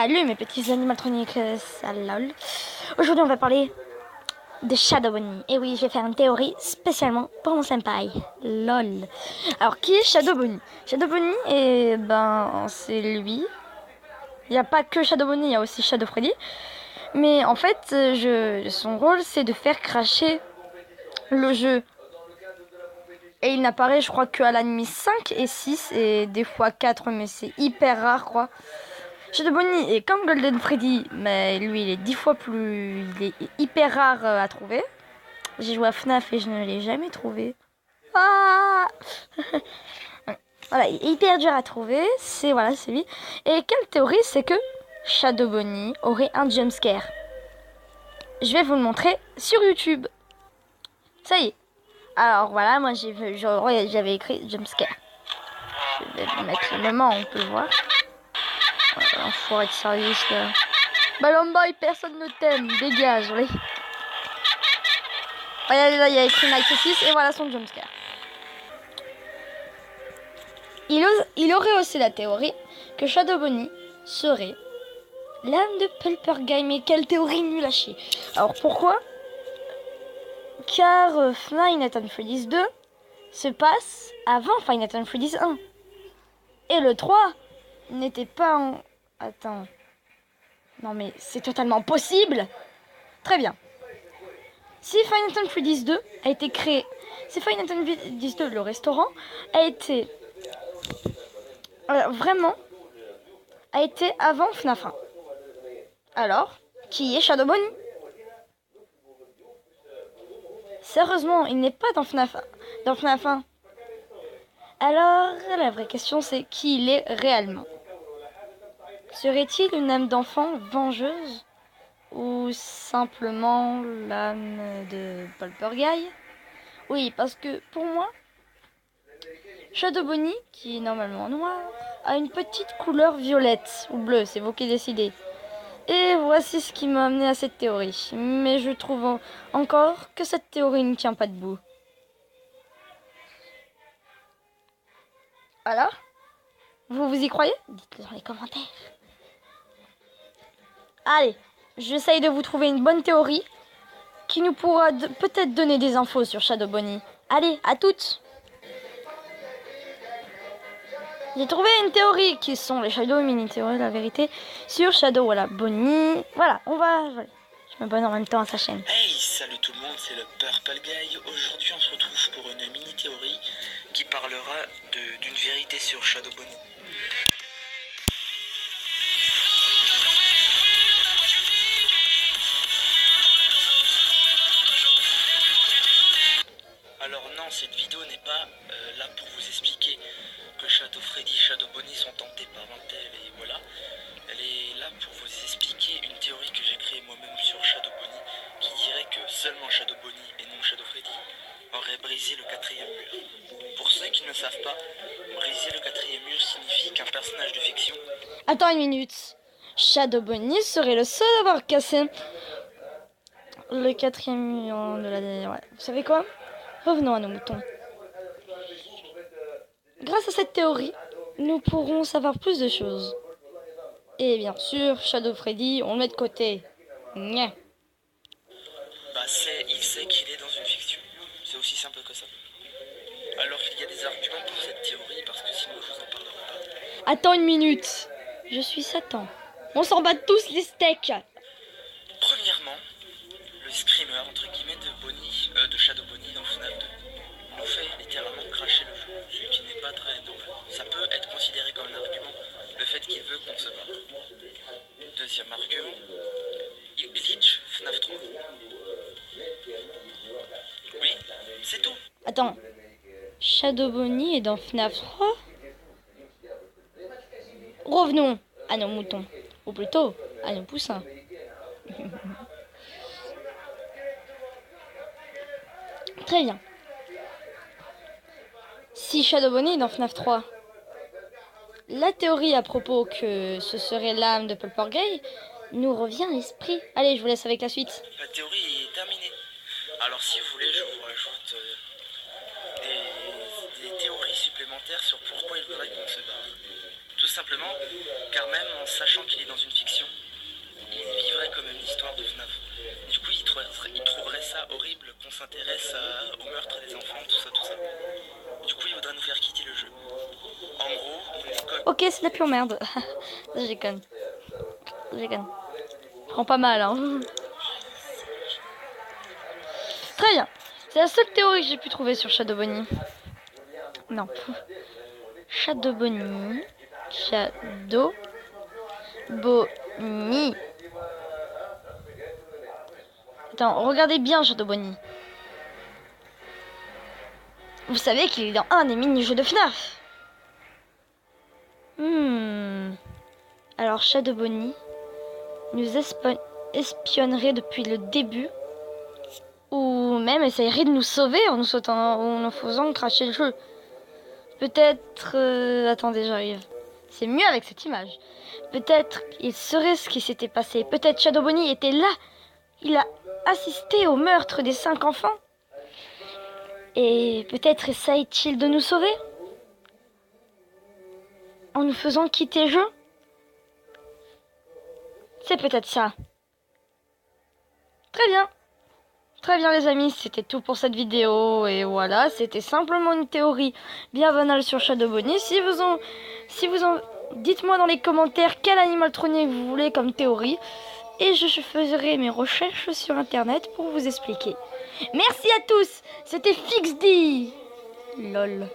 Salut mes petits animatroniques, ça lol. Aujourd'hui on va parler de Shadow Bunny. Et oui, je vais faire une théorie spécialement pour mon senpai. Lol. Alors qui est Shadow Bunny? Shadow Bunny, c'est lui. Il n'y a pas que Shadow Bunny, il y a aussi Shadow Freddy. Mais en fait, son rôle c'est de faire cracher le jeu. Et il n'apparaît je crois qu'à l'anime 5 et 6 et des fois 4, mais c'est hyper rare quoi. Shadow Bunny est comme Golden Freddy, mais lui il est 10 fois plus... Il est hyper rare à trouver. J'ai joué à FNAF et je ne l'ai jamais trouvé. Ah voilà, il est hyper dur à trouver, c'est lui. Et quelle théorie, c'est que Shadow Bunny aurait un jumpscare. Je vais vous le montrer sur YouTube. Ça y est. Alors voilà, moi j'avais écrit jumpscare. Je vais mettre le moment, on peut le voir. Enfoiré de service là. Ballon Boy, personne ne t'aime, dégage, oui. Regardez là, il y a écrit Night 6 et voilà son jumpscare. Il aurait aussi la théorie que Shadow Bunny serait l'âme de Pulper Guy, mais quelle théorie nulle à chier. Alors pourquoi? Car Five Nights at Freddy's 2 se passe avant Five Nights at Freddy's 1. Et le 3 n'était pas en... Attends. Non mais c'est totalement possible. Très bien. Si Five Nights at Freddy's 2 a été créé... Si Five Nights at Freddy's 2, le restaurant, a été... vraiment... a été avant FNAF 1. Alors, qui est Shadow Bunny? Sérieusement, il n'est pas dans FNAF 1. Alors, la vraie question, c'est qui il est réellement? Serait-il une âme d'enfant vengeuse? Ou simplement l'âme de Poltergeist? Oui, parce que pour moi, Shadow Bunny, qui est normalement noir, a une petite couleur violette ou bleue, c'est vous qui décidez. Et voici ce qui m'a amené à cette théorie. Mais je trouve encore que cette théorie ne tient pas debout. Alors, vous y croyez? Dites-le dans les commentaires. Allez, j'essaye de vous trouver une bonne théorie qui nous pourra peut-être donner des infos sur Shadow Bunny. Allez, à toutes! J'ai trouvé une théorie qui sont les Shadow mini théorie, la vérité, sur Shadow, voilà, Bunny. Voilà, je m'abonne en même temps à sa chaîne. Hey, salut tout le monde, c'est le Purple Guy. Aujourd'hui, on se retrouve pour une mini théorie qui parlera d'une vérité sur Shadow Bunny. Alors non, cette vidéo n'est pas là pour vous expliquer que Shadow Freddy et Shadow Bunny sont tentés par un tel et voilà. Elle est là pour vous expliquer une théorie que j'ai créée moi-même sur Shadow Bunny qui dirait que seulement Shadow Bunny et non Shadow Freddy aurait brisé le 4e mur. Pour ceux qui ne savent pas, briser le 4e mur signifie qu'un personnage de fiction... Attends une minute. Shadow Bunny serait le seul à avoir cassé le 4e mur de la... Ouais. Vous savez quoi? Revenons à nos moutons. Grâce à cette théorie, nous pourrons savoir plus de choses. Et bien sûr, Shadow Freddy, on le met de côté. Nya. Il sait qu'il est dans une fiction. C'est aussi simple que ça. Alors il y a des arguments pour cette théorie parce que sinon je vous en parlerai pas. Attends une minute. Je suis Satan. On s'en bat tous les steaks. Premièrement, le screamer entre guillemets de Shadow Bunny dans FNAF 2 nous fait littéralement cracher le jeu, ce qui n'est pas très drôle. Ça peut être considéré comme un argument, le fait qu'il veut qu'on se barre. Deuxième argument, il glitch FNAF 3. Oui, c'est tout. Attends. Shadow Bunny est dans FNAF 3? Revenons à nos moutons. Ou plutôt, à nos poussins. Très bien. Si Shadow Bunny est dans FNAF 3, la théorie à propos que ce serait l'âme de Poltergeist nous revient à l'esprit. Allez, je vous laisse avec la suite. La théorie est terminée. Alors si vous voulez, je vous rajoute des théories supplémentaires sur pourquoi il faudrait qu'on se barre. Tout simplement car même en sachant qu'il est dans une fiction, il vivrait comme une histoire de FNAF. Du coup, il trouverait ça horrible qu'on s'intéresse au meurtre des enfants, tout ça, tout ça. Du coup, il voudrait nous faire quitter le jeu. En gros, une école... Ok, c'est la pure merde. Je déconne. Je déconne. Prends pas mal, hein. Très bien. C'est la seule théorie que j'ai pu trouver sur Shadow Bunny. Non. Shadow Bunny. Shadow Bunny. Attends, regardez bien Shadow Bunny. Vous savez qu'il est dans un des mini-jeux de FNAF. Alors Shadow Bunny nous espionnerait depuis le début. Ou même essayerait de nous sauver en nous faisant cracher le jeu. Peut-être... attendez, j'arrive. C'est mieux avec cette image. Peut-être il saurait ce qui s'était passé. Peut-être Shadow Bunny était là. Il a assisté au meurtre des 5 enfants. Et peut-être essaye-t-il de nous sauver en nous faisant quitter le jeu. C'est peut-être ça. Très bien. Très bien les amis, c'était tout pour cette vidéo. Et voilà, c'était simplement une théorie bien banale sur Shadow Bunny. Si vous en dites-moi dans les commentaires quel animatronique vous voulez comme théorie. Et je ferai mes recherches sur internet pour vous expliquer. Merci à tous, c'était FixD. LOL.